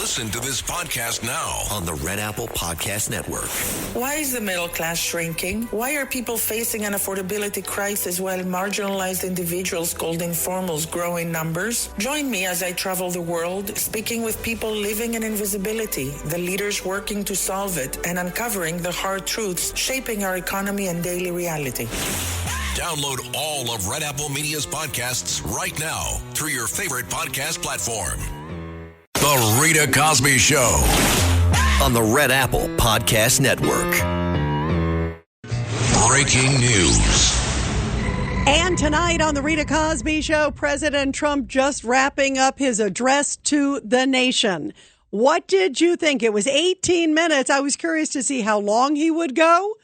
Listen to this podcast now on the Red Apple Podcast Network. Why is the middle class shrinking? Why are people facing an affordability crisis while marginalized individuals called informals grow in numbers? Join me as I travel the world, speaking with people living in invisibility, the leaders working to solve it, and uncovering the hard truths shaping our economy and daily reality. Download all of Red Apple Media's podcasts right now through your favorite podcast platform. The Rita Cosby Show on the Red Apple Podcast Network. Breaking news. And tonight on the Rita Cosby Show, President Trump just wrapping up his address to the nation. What did you think? It was 18 minutes. I was curious to see how long he would go,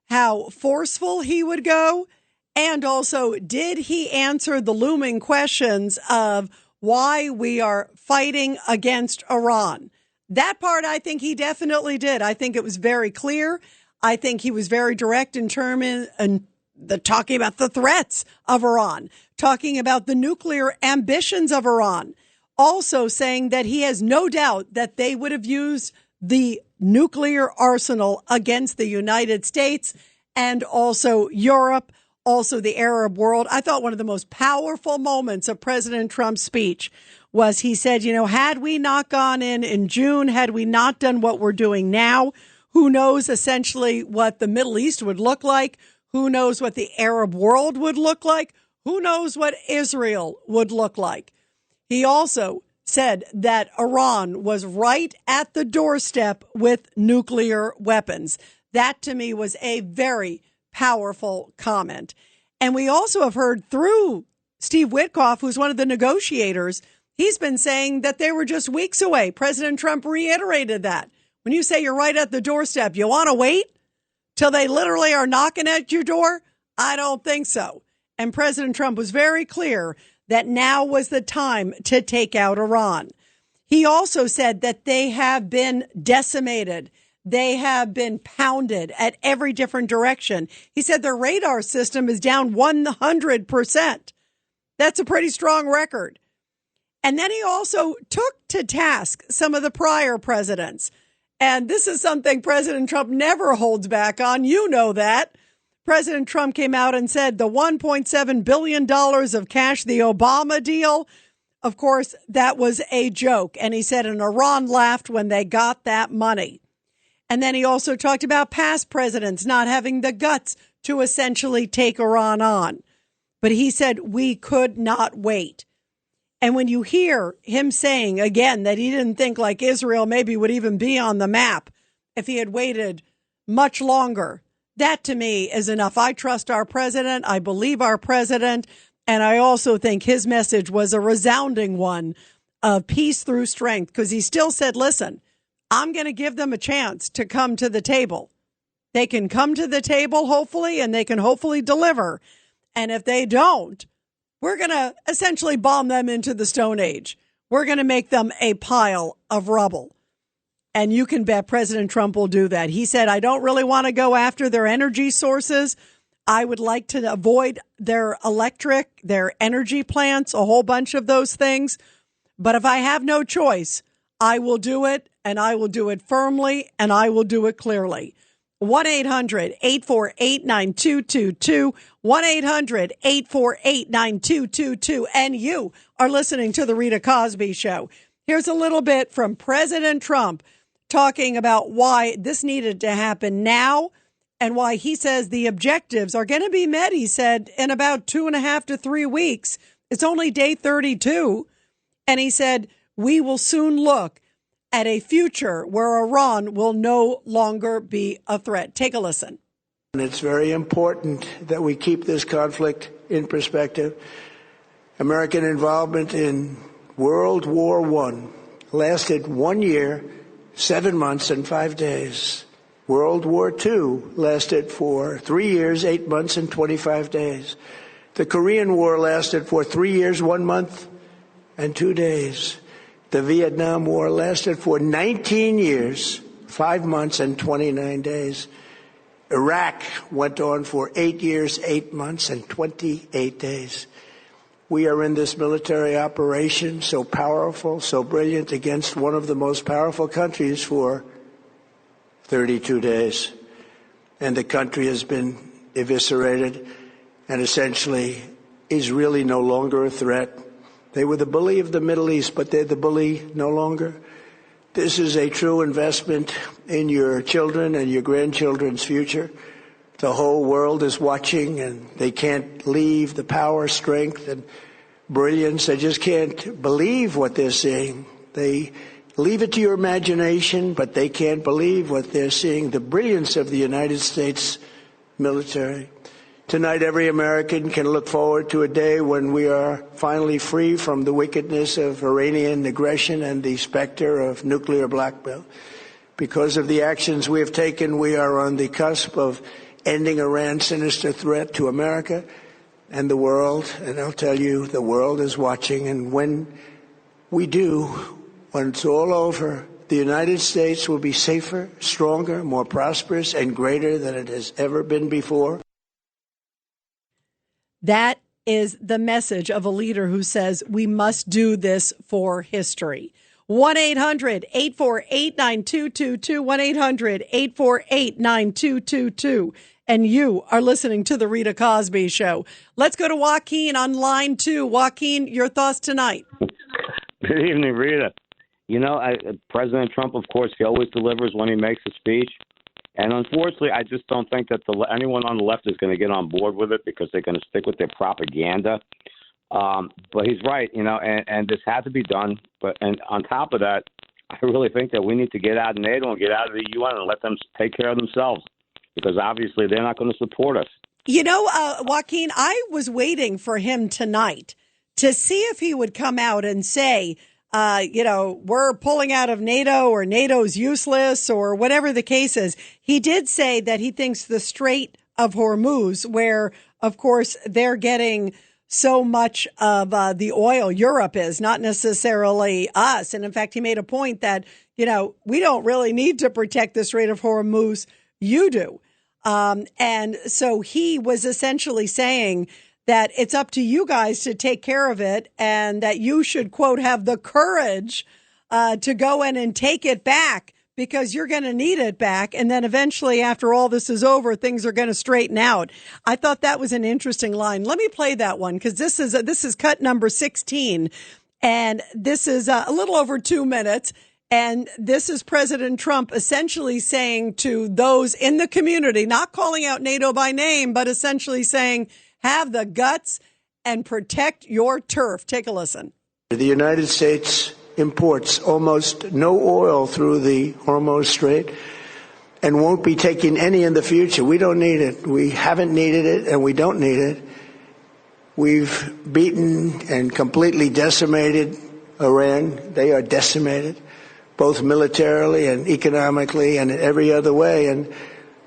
how forceful he would go, and also did he answer the looming questions of why we are fighting against Iran. That part, I think he definitely did. I think it was very clear. I think he was very direct in talking about the threats of Iran, talking about the nuclear ambitions of Iran, also saying that he has no doubt that they would have used the nuclear arsenal against the United States and also Europe, also the Arab world. I thought one of the most powerful moments of President Trump's speech was he said, had we not gone in June, had we not done what we're doing now, who knows essentially what the Middle East would look like? Who knows what the Arab world would look like? Who knows what Israel would look like? He also said that Iran was right at the doorstep with nuclear weapons. That to me was a very powerful comment. And we also have heard through Steve Witkoff, who's one of the negotiators, he's been saying that they were just weeks away. President Trump reiterated that. When you say you're right at the doorstep, you want to wait till they literally are knocking at your door? I don't think so. And President Trump was very clear that now was the time to take out Iran. He also said that they have been decimated. They have been pounded at every different direction. He said their radar system is down 100%. That's a pretty strong record. And then he also took to task some of the prior presidents. And this is something President Trump never holds back on. You know that. President Trump came out and said the $1.7 billion of cash, the Obama deal, of course, that was a joke. And he said, and Iran laughed when they got that money. And then he also talked about past presidents not having the guts to essentially take Iran on. But he said we could not wait. And when you hear him saying again that he didn't think like Israel maybe would even be on the map if he had waited much longer, that to me is enough. I trust our president. I believe our president. And I also think his message was a resounding one of peace through strength, because he still said, listen, I'm going to give them a chance to come to the table. They can come to the table, hopefully, and they can hopefully deliver. And if they don't, we're going to essentially bomb them into the Stone Age. We're going to make them a pile of rubble. And you can bet President Trump will do that. He said, I don't really want to go after their energy sources. I would like to avoid their electric, their energy plants, a whole bunch of those things. But if I have no choice, I will do it, and I will do it firmly, and I will do it clearly. 1-800-848-9222, 1-800-848-9222, and you are listening to The Rita Cosby Show. Here's a little bit from President Trump talking about why this needed to happen now and why he says the objectives are going to be met, he said, in about 2.5 to 3 weeks. It's only day 32. And he said, we will soon look at a future where Iran will no longer be a threat. Take a listen. And it's very important that we keep this conflict in perspective. American involvement in World War I lasted 1 year, 7 months, and 5 days. World War II lasted for 3 years, 8 months, and 25 days. The Korean War lasted for 3 years, 1 month, and 2 days. The Vietnam War lasted for 19 years, 5 months, and 29 days. Iraq went on for 8 years, 8 months, and 28 days. We are in this military operation, so powerful, so brilliant, against one of the most powerful countries for 32 days. And the country has been eviscerated and essentially is really no longer a threat. They were the bully of the Middle East, but they're the bully no longer. This is a true investment in your children and your grandchildren's future. The whole world is watching, and they can't leave the power, strength, and brilliance. They just can't believe what they're seeing. They leave it to your imagination, but they can't believe what they're seeing, the brilliance of the United States military. Tonight, every American can look forward to a day when we are finally free from the wickedness of Iranian aggression and the specter of nuclear blackmail. Because of the actions we have taken, we are on the cusp of ending Iran's sinister threat to America and the world. And I'll tell you, the world is watching. And when we do, when it's all over, the United States will be safer, stronger, more prosperous, and greater than it has ever been before. That is the message of a leader who says we must do this for history. 1-800-848-9222, 1-800-848-9222. And you are listening to The Rita Cosby Show. Let's go to Joaquin on line 2. Joaquin, your thoughts tonight. Good evening, Rita. You know, President Trump, of course, he always delivers when he makes a speech. And unfortunately, I just don't think that anyone on the left is going to get on board with it because they're going to stick with their propaganda. But he's right, you know, and this had to be done. And on top of that, I really think that we need to get out of NATO and get out of the UN and let them take care of themselves, because obviously they're not going to support us. You know, Joaquin, I was waiting for him tonight to see if he would come out and say, we're pulling out of NATO, or NATO's useless, or whatever the case is. He did say that he thinks the Strait of Hormuz, where, of course, they're getting so much of the oil, Europe is, not necessarily us. And in fact, he made a point that, we don't really need to protect the Strait of Hormuz. You do. And so he was essentially saying that it's up to you guys to take care of it, and that you should, quote, have the courage to go in and take it back, because you're going to need it back. And then eventually, after all this is over, things are going to straighten out. I thought that was an interesting line. Let me play that one, because this is cut number 16, and this is a little over 2 minutes. And this is President Trump essentially saying to those in the community, not calling out NATO by name, but essentially saying, have the guts and protect your turf. Take a listen. The United States imports almost no oil through the Hormuz Strait and won't be taking any in the future. We don't need it. We haven't needed it, and we don't need it. We've beaten and completely decimated Iran. They are decimated, both militarily and economically and in every other way. And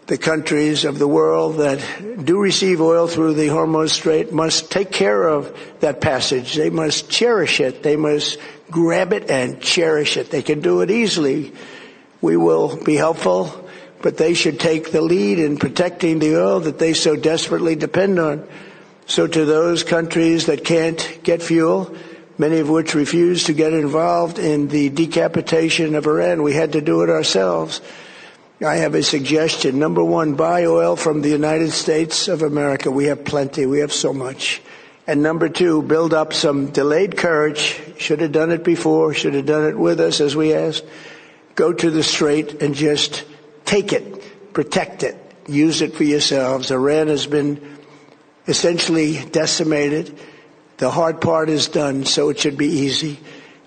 the countries of the world that do receive oil through the Hormuz Strait must take care of that passage. They must cherish it. They must grab it and cherish it. They can do it easily. We will be helpful, but they should take the lead in protecting the oil that they so desperately depend on. So to those countries that can't get fuel, many of which refuse to get involved in the decapitation of Iran, we had to do it ourselves. I have a suggestion. Number one, buy oil from the United States of America. We have plenty. We have so much. And number two, build up some delayed courage. Should have done it before. Should have done it with us, as we asked. Go to the Strait and just take it. Protect it. Use it for yourselves. Iran has been essentially decimated. The hard part is done, so it should be easy.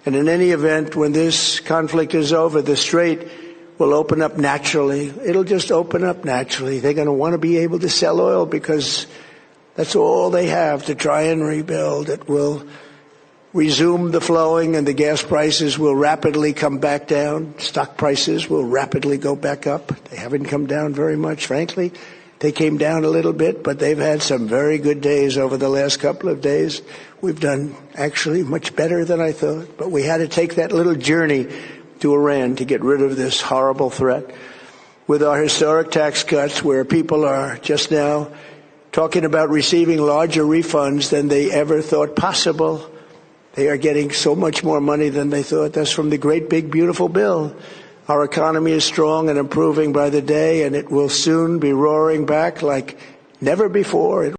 And in any event, when this conflict is over, the Strait will open up naturally. It'll just open up naturally. They're going to want to be able to sell oil because that's all they have to try and rebuild. It will resume the flowing, and the gas prices will rapidly come back down. Stock prices will rapidly go back up. They haven't come down very much, frankly. They came down a little bit, but they've had some very good days over the last couple of days. We've done actually much better than I thought, but we had to take that little journey to Iran to get rid of this horrible threat. With our historic tax cuts, where people are just now talking about receiving larger refunds than they ever thought possible. They are getting so much more money than they thought. That's from the great big beautiful bill. Our economy is strong and improving by the day, and it will soon be roaring back like never before.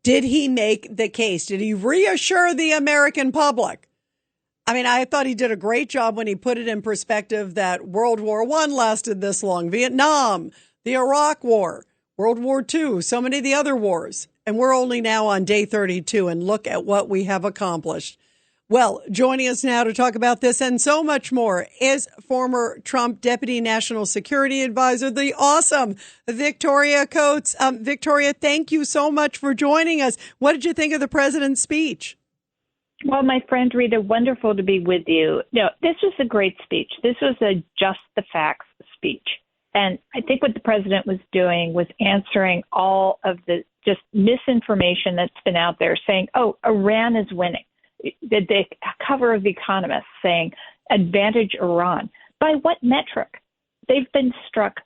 Did he make the case? Did he reassure the American public? I mean, I thought he did a great job when he put it in perspective that World War I lasted this long, Vietnam, the Iraq War, World War II, so many of the other wars. And we're only now on day 32, and look at what we have accomplished. Well, joining us now to talk about this and so much more is former Trump Deputy National Security Advisor, the awesome Victoria Coates. Victoria, thank you so much for joining us. What did you think of the president's speech? Well, my friend Rita, wonderful to be with you. No, this was a great speech. This was a just the facts speech. And I think what the president was doing was answering all of the just misinformation that's been out there saying, oh, Iran is winning. The cover of The Economist saying, advantage Iran. By what metric? They've been struck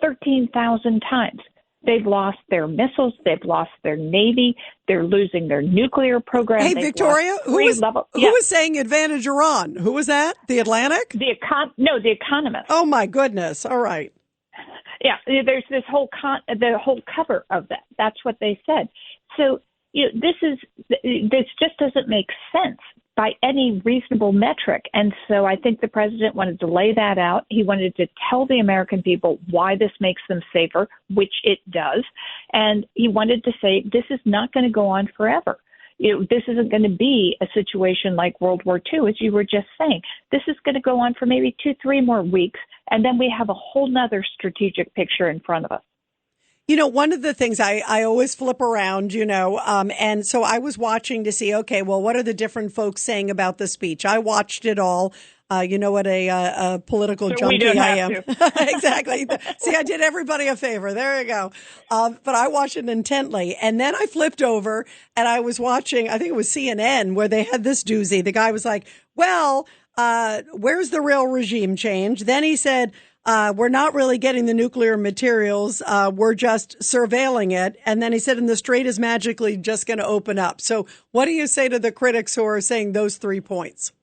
13,000 times. They've lost their missiles. They've lost their Navy. They're losing their nuclear program. Hey, Victoria, who was saying advantage Iran? Who was that? The Atlantic? The Economist. Oh, my goodness. All right. Yeah, there's this the whole cover of that. That's what they said. So, this just doesn't make sense by any reasonable metric. And so I think the president wanted to lay that out. He wanted to tell the American people why this makes them safer, which it does. And he wanted to say this is not going to go on forever. This isn't going to be a situation like World War II, as you were just saying. This is going to go on for maybe 2-3 more weeks, and then we have a whole nother strategic picture in front of us. One of the things I always flip around, and so I was watching to see, okay, well, what are the different folks saying about the speech? I watched it all. You know what a political junkie I am. Exactly. See, I did everybody a favor. There you go. But I watched it intently. And then I flipped over and I was watching, I think it was CNN, where they had this doozy. The guy was like, well, where's the real regime change? Then he said, we're not really getting the nuclear materials. We're just surveilling it. And then he said, and the strait is magically just going to open up. So what do you say to the critics who are saying those 3 points?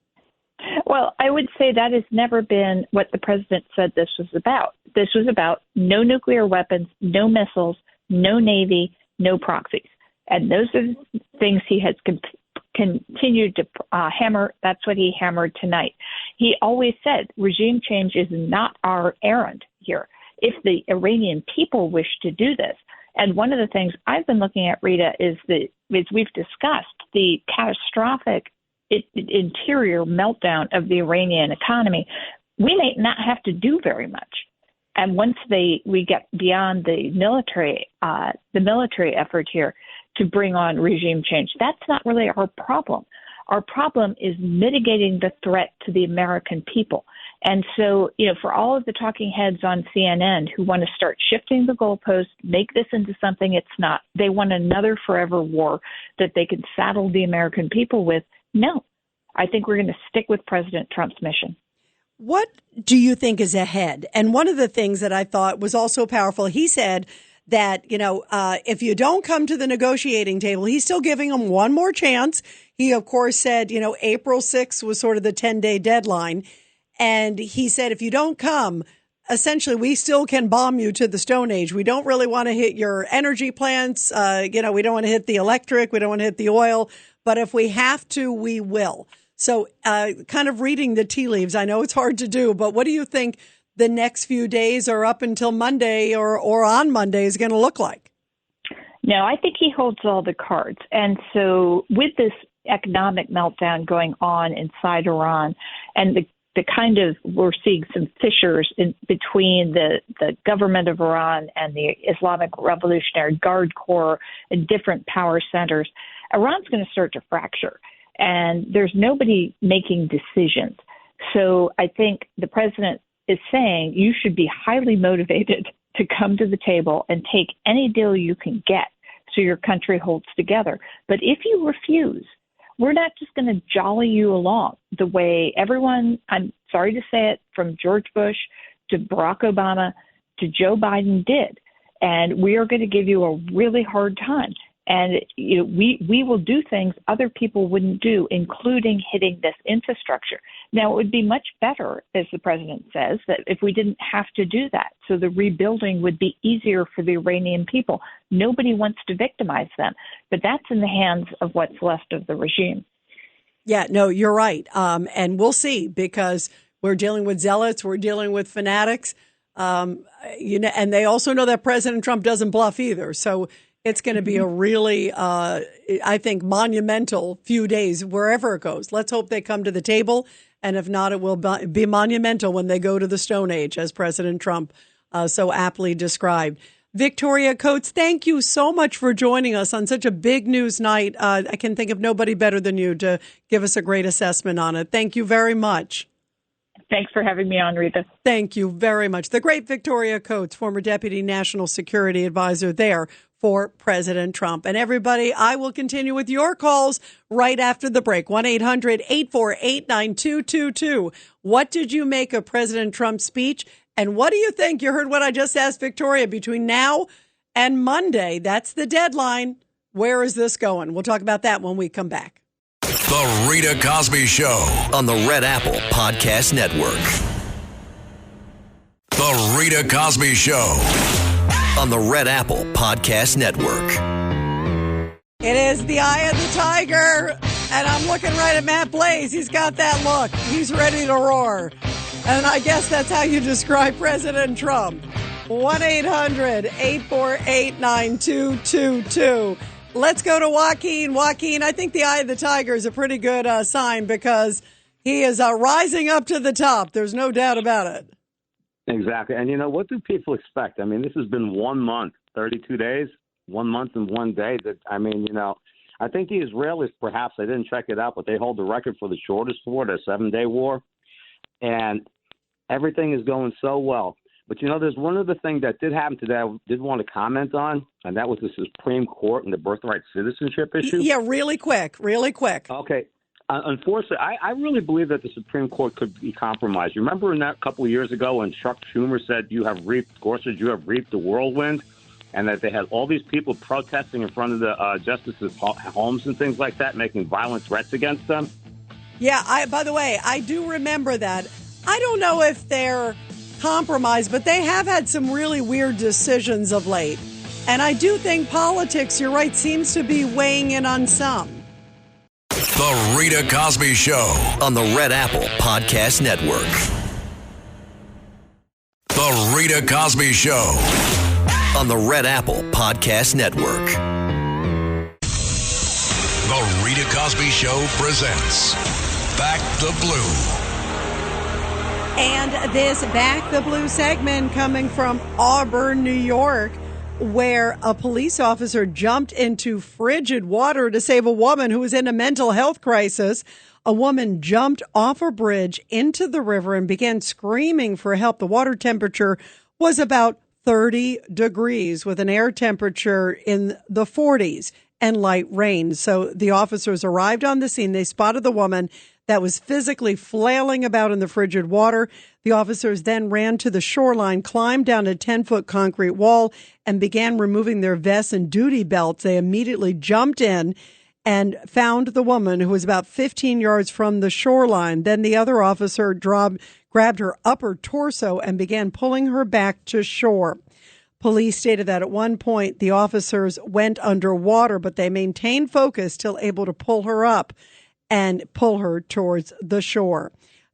Well, I would say that has never been what the president said this was about. This was about no nuclear weapons, no missiles, no Navy, no proxies. And those are the things he has continued to hammer. That's what he hammered tonight. He always said regime change is not our errand here. If the Iranian people wish to do this, and one of the things I've been looking at, Rita, is we've discussed the catastrophic interior meltdown of the Iranian economy. We may not have to do very much. And once we get beyond the military effort here to bring on regime change, that's not really our problem. Our problem is mitigating the threat to the American people. And so, for all of the talking heads on CNN who want to start shifting the goalposts, make this into something it's not, they want another forever war that they can saddle the American people with. No, I think we're going to stick with President Trump's mission. What do you think is ahead? And one of the things that I thought was also powerful, he said that, if you don't come to the negotiating table, he's still giving them one more chance. He, of course, said, April 6th was sort of the 10-day deadline. And he said, if you don't come, essentially, we still can bomb you to the Stone Age. We don't really want to hit your energy plants. We don't want to hit the electric. We don't want to hit the oil. But if we have to, we will. So kind of reading the tea leaves, I know it's hard to do, but what do you think the next few days or up until Monday or on Monday is going to look like? No, I think he holds all the cards. And so with this economic meltdown going on inside Iran and the kind of, we're seeing some fissures in between the government of Iran and the Islamic Revolutionary Guard Corps and different power centers, Iran's going to start to fracture. And there's nobody making decisions. So I think the president is saying you should be highly motivated to come to the table and take any deal you can get so your country holds together. But if you refuse, we're not just going to jolly you along the way everyone, I'm sorry to say it, from George Bush to Barack Obama to Joe Biden did. and we are going to give you a really hard time. And we will do things other people wouldn't do, including hitting this infrastructure. Now, it would be much better, as the president says, that if we didn't have to do that. So the rebuilding would be easier for the Iranian people. Nobody wants to victimize them. But that's in the hands of what's left of the regime. Yeah, no, you're right. And we'll see, because we're dealing with zealots. We're dealing with fanatics. And they also know that President Trump doesn't bluff either. So it's going to be a really, I think, monumental few days wherever it goes. Let's hope they come to the table. And if not, it will be monumental when they go to the Stone Age, as President Trump so aptly described. Victoria Coates, thank you so much for joining us on such a big news night. I can think of nobody better than you to give us a great assessment on it. Thank you very much. Thanks for having me on, Rita. Thank you very much. The great Victoria Coates, former Deputy National Security Advisor there for President Trump. And everybody, I will continue with your calls right after the break. 1-800-848-9222. What did you make of President Trump's speech? And what do you think? You heard what I just asked Victoria. Between now and Monday, that's the deadline. Where is this going? We'll talk about that when we come back. The Rita Cosby Show on the Red Apple Podcast Network. The Rita Cosby Show on the Red Apple Podcast Network. It is the eye of the tiger, and I'm looking right at Matt Blaze. He's got that look. He's ready to roar. And I guess that's how you describe President Trump. 1-800-848-9222. Let's go to Joaquin. Joaquin, I think the eye of the tiger is a pretty good sign, because he is rising up to the top. There's no doubt about it. Exactly. And, what do people expect? I mean, this has been 1 month, 32 days, 1 month and 1 day. I think the Israelis, perhaps, I didn't check it out, but they hold the record for the shortest war, the 7-day war. And everything is going so well. But, there's one other thing that did happen today I did want to comment on, and that was the Supreme Court and the birthright citizenship issue. Yeah, really quick. Okay. Unfortunately, I really believe that the Supreme Court could be compromised. You remember in that couple of years ago when Chuck Schumer said, Gorsuch, you have reaped the whirlwind, and that they had all these people protesting in front of the justices' homes and things like that, making violent threats against them? Yeah, by the way, I do remember that. I don't know if they're compromised, but they have had some really weird decisions of late. And I do think politics, you're right, seems to be weighing in on some. The Rita Cosby Show on the Red Apple Podcast Network. The Rita Cosby Show on the Red Apple Podcast Network. The Rita Cosby Show presents Back the Blue. And this Back the Blue segment coming from Auburn, New York, where a police officer jumped into frigid water to save a woman who was in a mental health crisis. A woman jumped off a bridge into the river and began screaming for help. The water temperature was about 30 degrees with an air temperature in the 40s and light rain. So the officers arrived on the scene. They spotted the woman that was physically flailing about in the frigid water. The officers then ran to the shoreline, climbed down a 10-foot concrete wall, and began removing their vests and duty belts. They immediately jumped in and found the woman, who was about 15 yards from the shoreline. Then the other officer grabbed her upper torso and began pulling her back to shore. Police stated that at one point the officers went underwater, but they maintained focus till able to pull her up and pull her towards the shore.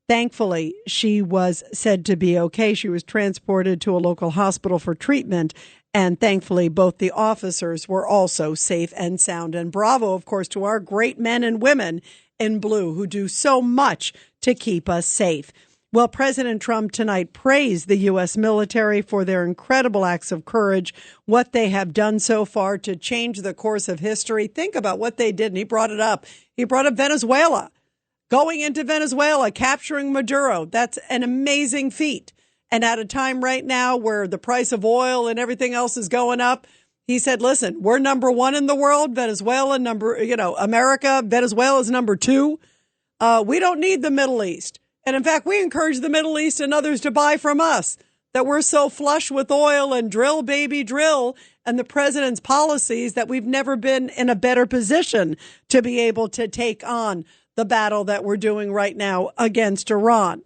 Thankfully, she was said to be okay. She was transported to a local hospital for treatment, and thankfully both the officers were also safe and sound. And bravo, of course, to our great men and women in blue who do so much to keep us safe. Well, President Trump tonight praised the U.S. military for their incredible acts of courage, what they have done so far to change the course of history. Think about what they did, and he brought it up. He brought up Venezuela, going into Venezuela, capturing Maduro. That's an amazing feat. And at a time right now where the price of oil and everything else is going up, he said, listen, we're number one in the world. Venezuela, America, Venezuela's number two. We don't need the Middle East. And in fact, we encourage the Middle East and others to buy from us. that we're so flush with oil and drill, baby, drill, and the president's policies that we've never been in a better position to be able to take on the battle that we're doing right now against Iran.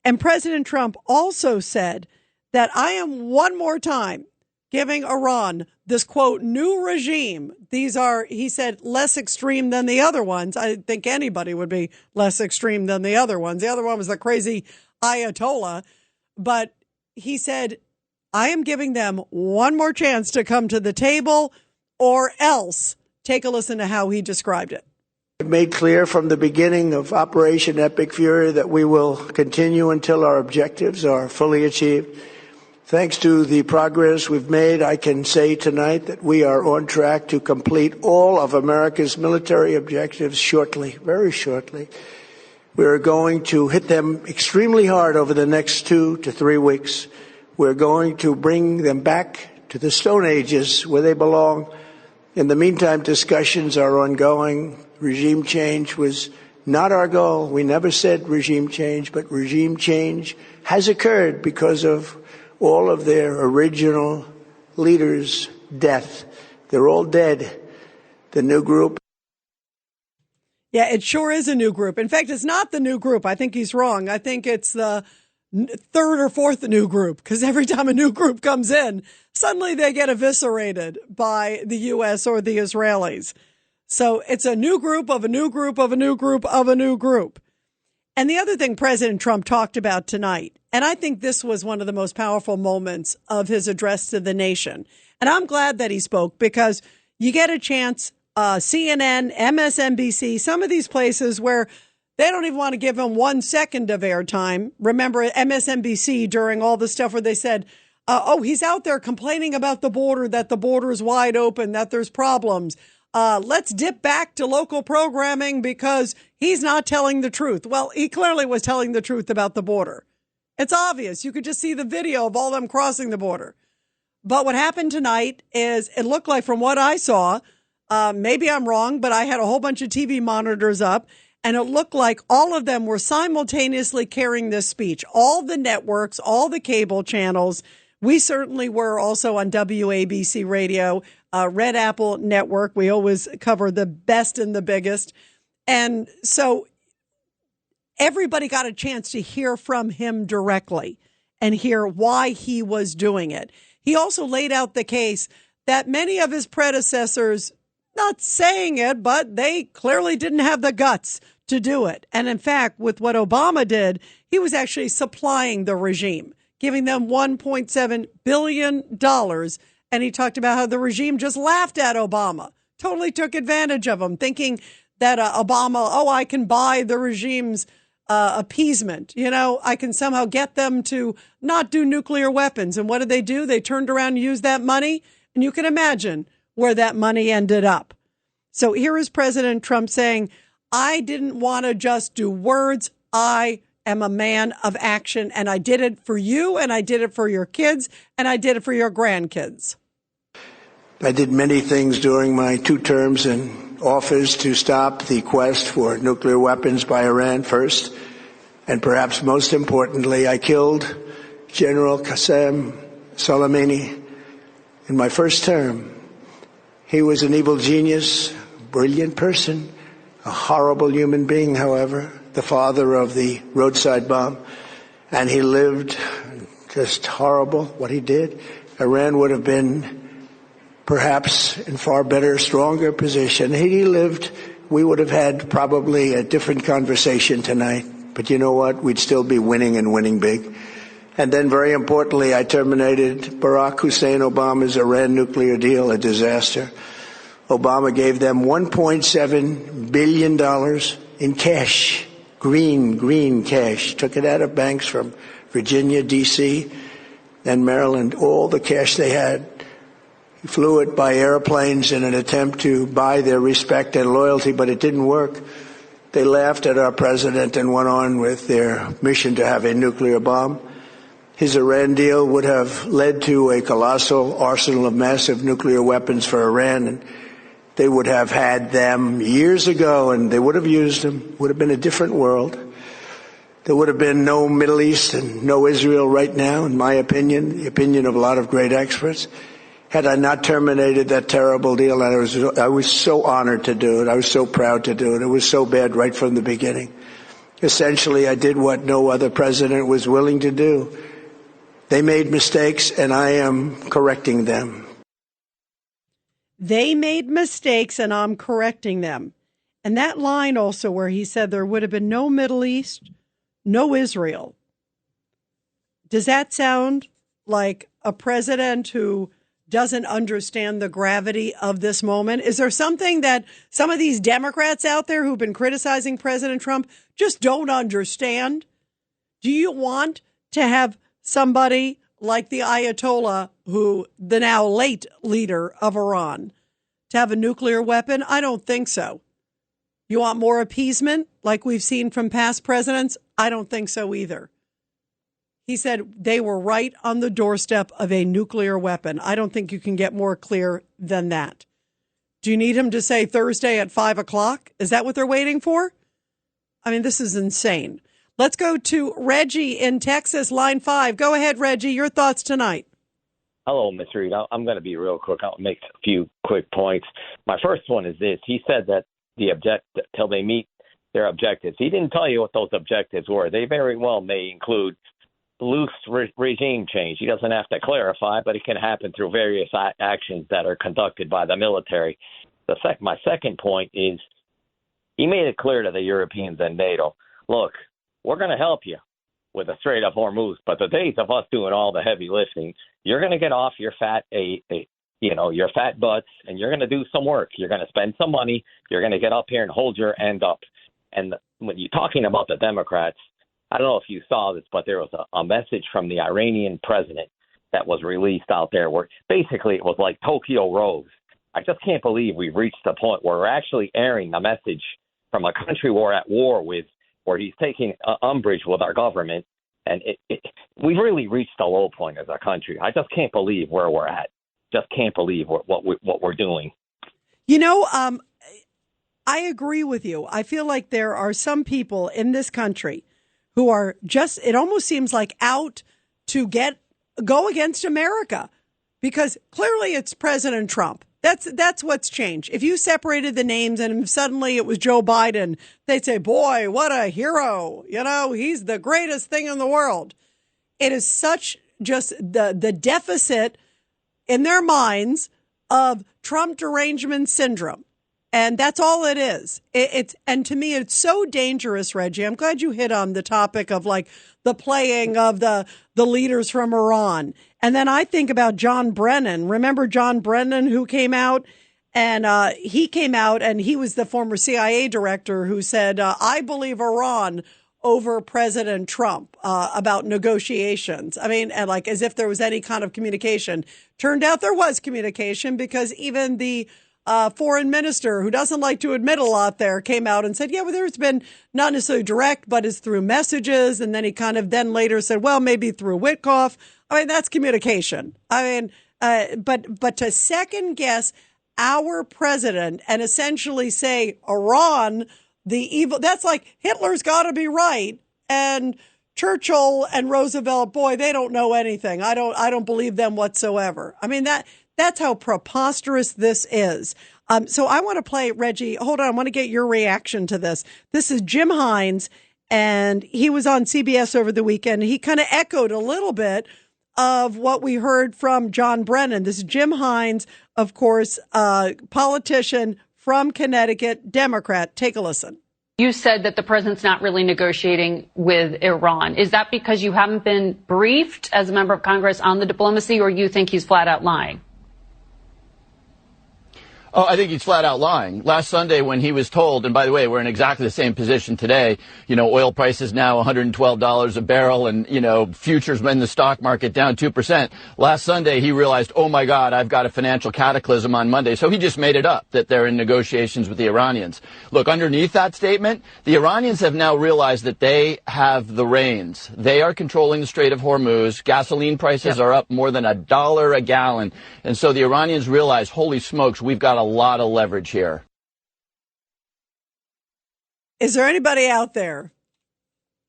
And President Trump also said that I am one more time giving Iran this, quote, new regime. These are, he said, less extreme than the other ones. I think anybody would be less extreme than the other ones. The other one was the crazy Ayatollah. But he said, I am giving them one more chance to come to the table or else. Take a listen to how he described it. I've made clear from the beginning of Operation Epic Fury that we will continue until our objectives are fully achieved. Thanks to the progress we've made, I can say tonight that we are on track to complete all of America's military objectives shortly, very shortly. We are going to hit them extremely hard over the next 2 to 3 weeks. We're going to bring them back to the Stone Ages where they belong. In the meantime, discussions are ongoing. Regime change was not our goal. We never said regime change, but regime change has occurred because of all of their original leaders' death. They're all dead. The new group. Yeah, it sure is a new group. In fact, it's not the new group. I think he's wrong. I think it's the third or fourth new group, because every time a new group comes in, suddenly they get eviscerated by the U.S. or the Israelis. So it's a new group of a new group of a new group of a new group. And the other thing President Trump talked about tonight, and I think this was one of the most powerful moments of his address to the nation. And I'm glad that he spoke, because you get a chance, CNN, MSNBC, some of these places where they don't even want to give him 1 second of airtime. Remember MSNBC during all the stuff where they said, he's out there complaining about the border, that the border is wide open, that there's problems. Let's dip back to local programming because he's not telling the truth. Well, he clearly was telling the truth about the border. It's obvious. You could just see the video of all them crossing the border. But what happened tonight is it looked like, from what I saw, maybe I'm wrong, but I had a whole bunch of TV monitors up, and it looked like all of them were simultaneously carrying this speech. All the networks, all the cable channels. We certainly were also on WABC radio, Red Apple Network. We always cover the best and the biggest. And so everybody got a chance to hear from him directly and hear why he was doing it. He also laid out the case that many of his predecessors, not saying it, but they clearly didn't have the guts to do it. And in fact, with what Obama did, he was actually supplying the regime, giving them $1.7 billion. And he talked about how the regime just laughed at Obama, totally took advantage of him, thinking that Obama, I can buy the regime's appeasement. I can somehow get them to not do nuclear weapons. And what did they do? They turned around and used that money. And you can imagine where that money ended up. So here is President Trump saying, I didn't want to just do words. I am a man of action, and I did it for you, and I did it for your kids, and I did it for your grandkids. I did many things during my 2 terms in office to stop the quest for nuclear weapons by Iran first, and perhaps most importantly, I killed General Qasem Soleimani in my first term. He was an evil genius, brilliant person, a horrible human being, however, the father of the roadside bomb, and he lived just horrible what he did. Iran would have been perhaps in far better, stronger position. He lived, we would have had probably a different conversation tonight. But you know what? We'd still be winning and winning big. And then very importantly, I terminated Barack Hussein Obama's Iran nuclear deal, a disaster. Obama gave them $1.7 billion in cash, green cash. Took it out of banks from Virginia, D.C., and Maryland, all the cash they had. He flew it by airplanes in an attempt to buy their respect and loyalty, but it didn't work. They laughed at our president and went on with their mission to have a nuclear bomb. His Iran deal would have led to a colossal arsenal of massive nuclear weapons for Iran, and they would have had them years ago, and they would have used them. Would have been a different world. there would have been no Middle East and no Israel right now, in my opinion, the opinion of a lot of great experts, had I not terminated that terrible deal. And I was so honored to do it. I was so proud to do it. It was so bad right from the beginning. Essentially, I did what no other president was willing to do. They made mistakes, and I am correcting them. They made mistakes, and I'm correcting them. And that line also where he said there would have been no Middle East, no Israel. Does that sound like a president who doesn't understand the gravity of this moment? Is there something that some of these Democrats out there who've been criticizing President Trump just don't understand? Do you want to have somebody like the Ayatollah, who the now late leader of Iran, to have a nuclear weapon? I don't think so. You want more appeasement like we've seen from past presidents? I don't think so either. He said they were right on the doorstep of a nuclear weapon. I don't think you can get more clear than that. Do you need him to say Thursday at 5:00? Is that what they're waiting for? I mean, this is insane. Let's go to Reggie in Texas, line 5. Go ahead, Reggie. Your thoughts tonight. Hello, Ms. Rita. I'm going to be real quick. I'll make a few quick points. My first one is this. He said that till they meet their objectives. He didn't tell you what those objectives were. They very well may include loose regime change. He doesn't have to clarify, but it can happen through various actions that are conducted by the military. My second point is he made it clear to the Europeans and NATO, look, we're going to help you with the Strait of Hormuz, but the days of us doing all the heavy lifting, you're going to get off your your fat butts, and you're going to do some work. You're going to spend some money. You're going to get up here and hold your end up. And when you're talking about the Democrats, I don't know if you saw this, but there was a message from the Iranian president that was released out there where basically it was like Tokyo Rose. I just can't believe we've reached the point where we're actually airing a message from a country we're at war with, where he's taking umbrage with our government. And we've really reached a low point as a country. I just can't believe where we're at. Just can't believe what we're doing. You know, I agree with you. I feel like there are some people in this country who are just, it almost seems like out to go against America, because clearly it's President Trump. That's what's changed. If you separated the names and suddenly it was Joe Biden, they'd say, boy, what a hero. You know, he's the greatest thing in the world. It is such just the deficit in their minds of Trump derangement syndrome. And that's all it is. And to me, it's so dangerous, Reggie. I'm glad you hit on the topic of like the playing of the leaders from Iran. And then I think about John Brennan. Remember John Brennan, who came out and he was the former CIA director who said, I believe Iran over President Trump about negotiations. I mean, and like as if there was any kind of communication. Turned out there was communication, because even the foreign minister, who doesn't like to admit a lot there, came out and said, yeah, well, there's been not necessarily direct, but it's through messages. And then he kind of then later said, well, maybe through Witkoff. I mean, that's communication. I mean, but to second guess our president and essentially say Iran, the evil, that's like Hitler's got to be right. And Churchill and Roosevelt, boy, they don't know anything. I don't believe them whatsoever. I mean, that's how preposterous this is. So I want to play, Reggie, hold on. I want to get your reaction to this. This is Jim Hines, and he was on CBS over the weekend. He kind of echoed a little bit of what we heard from John Brennan. This is Jim Hines, of course, politician from Connecticut, Democrat. Take a listen. You said that the president's not really negotiating with Iran. Is that because you haven't been briefed as a member of Congress on the diplomacy, or you think he's flat out lying? Oh, I think he's flat out lying. Last Sunday when he was told, and by the way, we're in exactly the same position today, oil prices now $112 a barrel, and, futures in the stock market down 2%. Last Sunday he realized, oh my God, I've got a financial cataclysm on Monday. So he just made it up that they're in negotiations with the Iranians. Look, underneath that statement, the Iranians have now realized that they have the reins. They are controlling the Strait of Hormuz. Gasoline prices are up more than $1 a gallon. And so the Iranians realize, holy smokes, we've got a lot of leverage here. Is there anybody out there?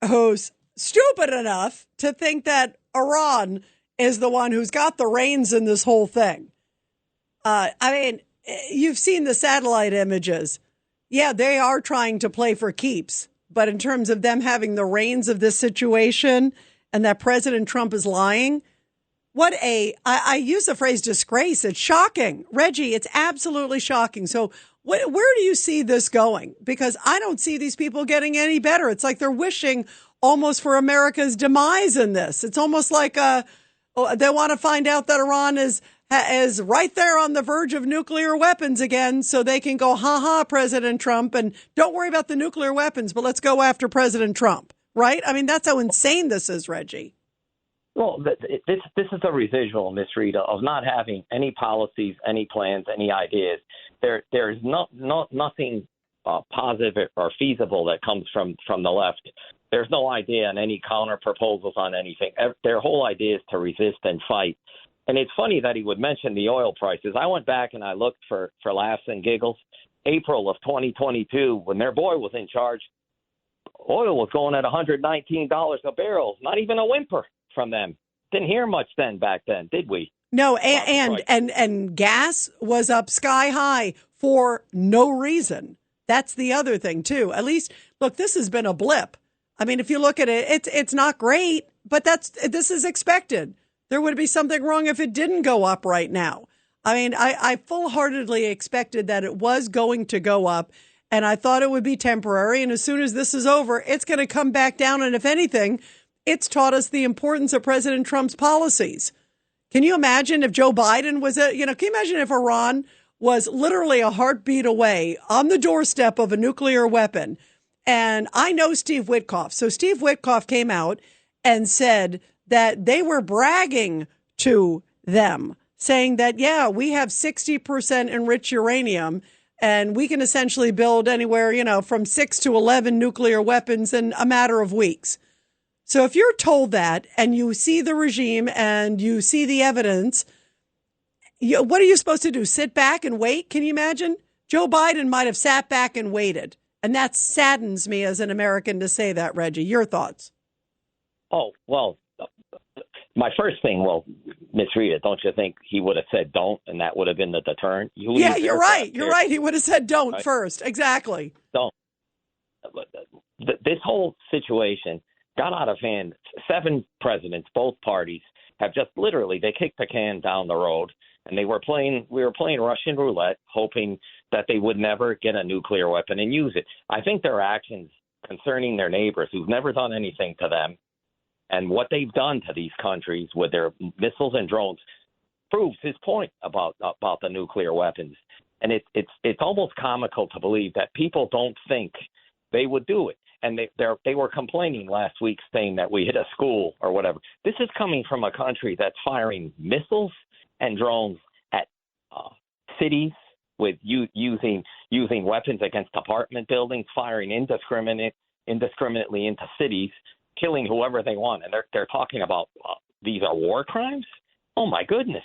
who's stupid enough to think that Iran is the one who's got the reins in this whole thing. I mean, you've seen the satellite images. Yeah, they are trying to play for keeps. But in terms of them having the reins of this situation and that President Trump is lying, I use the phrase disgrace. It's shocking. Reggie, it's absolutely shocking. So where do you see this going? Because I don't see these people getting any better. It's like they're wishing almost for America's demise in this. It's almost like they want to find out that Iran is right there on the verge of nuclear weapons again, so they can go, ha, President Trump, and don't worry about the nuclear weapons, but let's go after President Trump, right? I mean, that's how insane this is, Reggie. Well, this is a residual, Miss Rita, of not having any policies, any plans, any ideas. There is nothing positive or feasible that comes from the left. There's no idea and any counter proposals on anything. Their whole idea is to resist and fight. And it's funny that he would mention the oil prices. I went back and I looked for laughs and giggles. April of 2022, when their boy was in charge, oil was going at $119 a barrel. Not even a whimper from them. Didn't hear much back then, did we? No, and gas was up sky high for no reason. That's the other thing, too. At least, look, this has been a blip. I mean, if you look at it, it's not great, but this is expected. There would be something wrong if it didn't go up right now. I mean, I full-heartedly expected that it was going to go up, and I thought it would be temporary. And as soon as this is over, it's going to come back down. And if anything, it's taught us the importance of President Trump's policies. Can you imagine if Joe Biden was can you imagine if Iran was literally a heartbeat away on the doorstep of a nuclear weapon? And I know Steve Witkoff. So Steve Witkoff came out and said that they were bragging to them, saying that, yeah, we have 60% enriched uranium and we can essentially build anywhere, from 6 to 11 nuclear weapons in a matter of weeks. So if you're told that and you see the regime and you see the evidence, what are you supposed to do? Sit back and wait? Can you imagine? Joe Biden might have sat back and waited. And that saddens me as an American to say that, Reggie. Your thoughts? Oh, well, my first thing, Miss Rita, don't you think he would have said don't, and that would have been the deterrent? Yeah, you're right. You're right. He would have said don't first. Exactly. Don't. This whole situation got out of hand. 7 presidents, both parties, have just literally, they kicked the can down the road, and we were playing Russian roulette, hoping that they would never get a nuclear weapon and use it. I think their actions concerning their neighbors who've never done anything to them and what they've done to these countries with their missiles and drones proves his point about the nuclear weapons. And it's almost comical to believe that people don't think they would do it. And they were complaining last week saying that we hit a school or whatever. This is coming from a country that's firing missiles and drones at cities with using weapons against apartment buildings, firing indiscriminately into cities, killing whoever they want. And they're talking about these are war crimes? Oh, my goodness.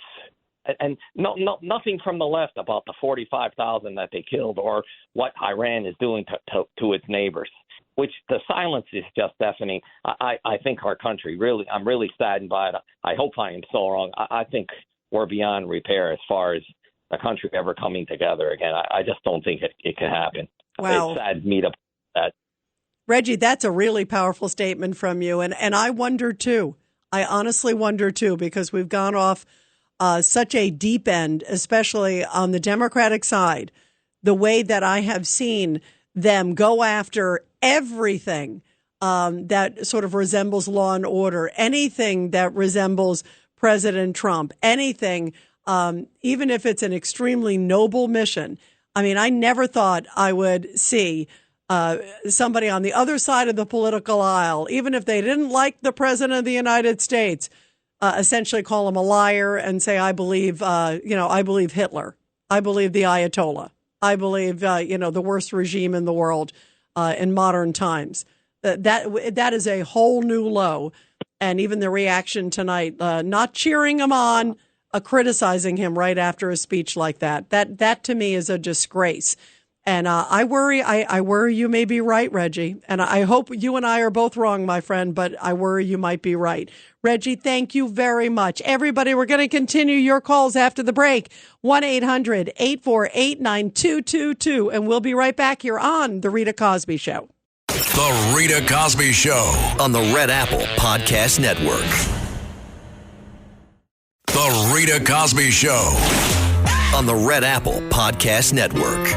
And nothing from the left about the 45,000 that they killed or what Iran is doing to its neighbors, which the silence is just deafening. I think our country really, I'm really saddened by it. I hope I am so wrong. I think we're beyond repair as far as the country ever coming together again. I just don't think it can happen. Wow. It's sad me to that. Reggie, that's a really powerful statement from you. And I wonder, too. I honestly wonder, too, because we've gone off such a deep end, especially on the Democratic side, the way that I have seen them go after everything that sort of resembles law and order, anything that resembles President Trump, anything, even if it's an extremely noble mission. I mean, I never thought I would see somebody on the other side of the political aisle, even if they didn't like the president of the United States, essentially call him a liar and say, I believe Hitler. I believe the Ayatollah. I believe, the worst regime in the world in modern times. That is a whole new low. And even the reaction tonight, not cheering him on, criticizing him right after a speech like that. That to me is a disgrace. And I worry you may be right, Reggie. And I hope you and I are both wrong, my friend, but I worry you might be right. Reggie, thank you very much. Everybody, we're going to continue your calls after the break. 1-800-848-9222. And we'll be right back here on The Rita Cosby Show. The Rita Cosby Show on the Red Apple Podcast Network. The Rita Cosby Show on the Red Apple Podcast Network.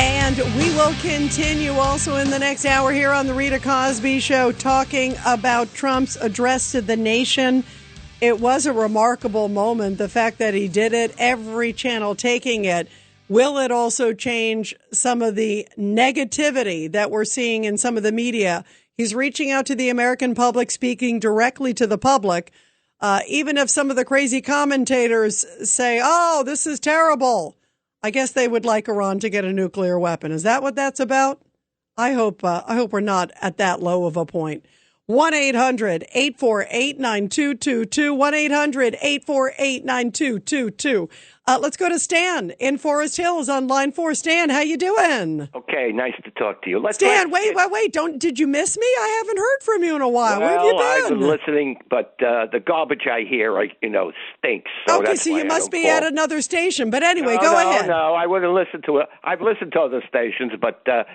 And we will continue also in the next hour here on the Rita Cosby Show talking about Trump's address to the nation. It was a remarkable moment, the fact that he did it, every channel taking it. Will it also change some of the negativity that we're seeing in some of the media? He's reaching out to the American public, speaking directly to the public. Even if some of the crazy commentators say, oh, this is terrible, I guess they would like Iran to get a nuclear weapon. Is that what that's about? I hope we're not at that low of a point. 1-800-848-9222. 1-800-848-9222. Let's go to Stan in Forest Hills on line 4. Stan, how you doing? Okay, nice to talk to you. Stan, wait. Did you miss me? I haven't heard from you in a while. Where have you been? I've been listening, but the garbage I hear, stinks. So okay, so you must be at another station. But anyway, go ahead. No, I wouldn't listen to it. I've listened to other stations, but the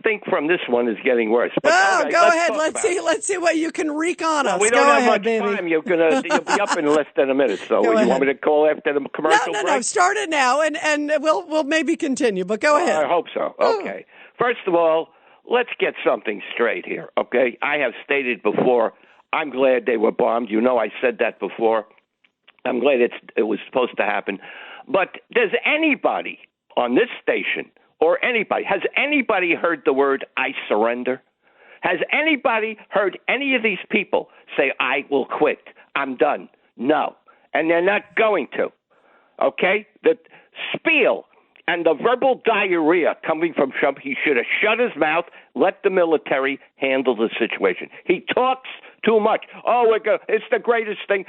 stink from this one is getting worse. But, okay, go ahead. Let's see what you can wreak on us. We don't have much baby. time. You'll be up in less than a minute. So you want me to call after the commercial break? No. Start it now, and we'll maybe continue. But go ahead. I hope so. Okay. First of all, let's get something straight here. Okay. I have stated before, I'm glad they were bombed. I said that before. I'm glad it was supposed to happen. But does anybody on this station has anybody heard the word "I surrender"? Has anybody heard any of these people say, "I will quit, I'm done"? No. And they're not going to. Okay? The spiel and the verbal diarrhea coming from Trump, he should have shut his mouth, let the military handle the situation. He talks too much. It's the greatest thing.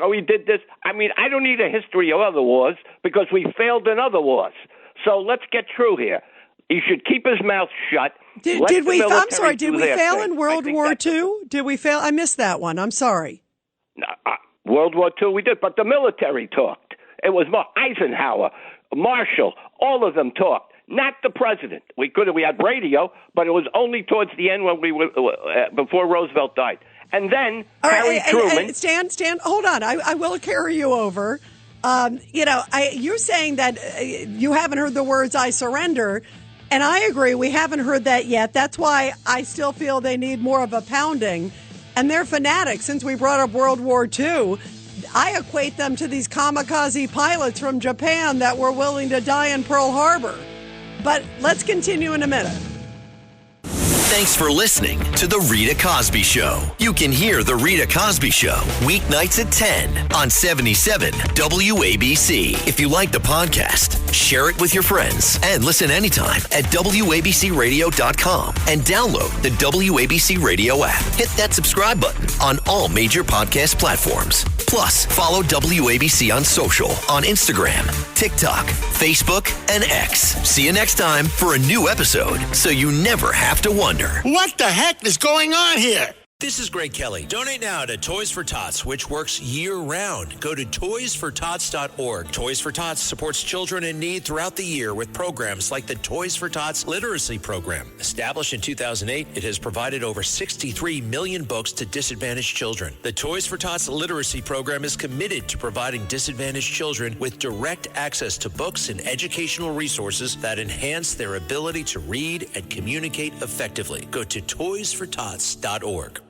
We did this. I mean, I don't need a history of other wars because we failed in other wars. So let's get true here. He should keep his mouth shut. Did we fail in World War II? Did we fail? I missed that one. I'm sorry. World War II we did, but the military talked. It was Eisenhower, Marshall, all of them talked. Not the president. We had radio, but it was only towards the end when we were before Roosevelt died. And then Harry Truman. Stan, hold on. I will carry you over. You're saying that you haven't heard the words "I surrender," and I agree. We haven't heard that yet. That's why I still feel they need more of a pounding. And they're fanatics. Since we brought up World War II, I equate them to these kamikaze pilots from Japan that were willing to die in Pearl Harbor. But let's continue in a minute. Thanks for listening to The Rita Cosby Show. You can hear The Rita Cosby Show weeknights at 10 on 77 WABC. If you like the podcast, share it with your friends and listen anytime at WABCRadio.com and download the WABC Radio app. Hit that subscribe button on all major podcast platforms. Plus, follow WABC on social on Instagram, TikTok, Facebook, and X. See you next time for a new episode so you never have to wonder. What the heck is going on here? This is Greg Kelly. Donate now to Toys for Tots, which works year-round. Go to toysfortots.org. Toys for Tots supports children in need throughout the year with programs like the Toys for Tots Literacy Program. Established in 2008, it has provided over 63 million books to disadvantaged children. The Toys for Tots Literacy Program is committed to providing disadvantaged children with direct access to books and educational resources that enhance their ability to read and communicate effectively. Go to toysfortots.org.